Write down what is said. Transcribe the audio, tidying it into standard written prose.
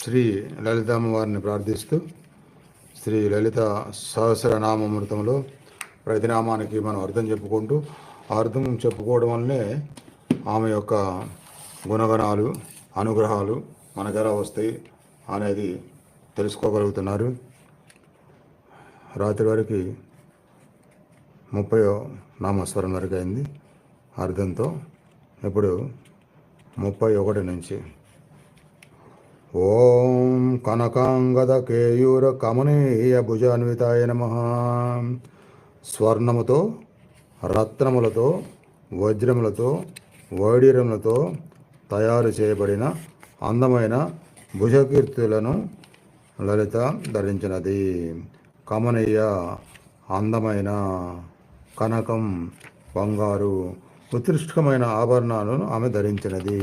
శ్రీ లలితామ్మవారిని ప్రార్థిస్తూ శ్రీ లలిత సహస్రనామామృతంలో ప్రతి నామానికి మనం అర్థం చెప్పుకుంటూ అర్థం చెప్పుకోవడం వల్లనే ఆమె యొక్క గుణగణాలు అనుగ్రహాలు మనకు ఎలా వస్తాయి అనేది తెలుసుకోగలుగుతున్నారు. రాత్రి వరకు 30వ నామస్వరం వరకు అయింది అర్థంతో. ఇప్పుడు 31 నుంచి ఓం కనకాంగద కేయూర కమనీయ భుజాన్వితాయ నమః. స్వర్ణముతో, రత్నములతో, వజ్రములతో, వైడూర్యములతో తయారు చేయబడిన అందమైన భుజకీర్తులను లలిత ధరించినది. కమనీయ అందమైన, కనకం బంగారు ఉత్కృష్టమైన ఆభరణాలను ఆమె ధరించినది.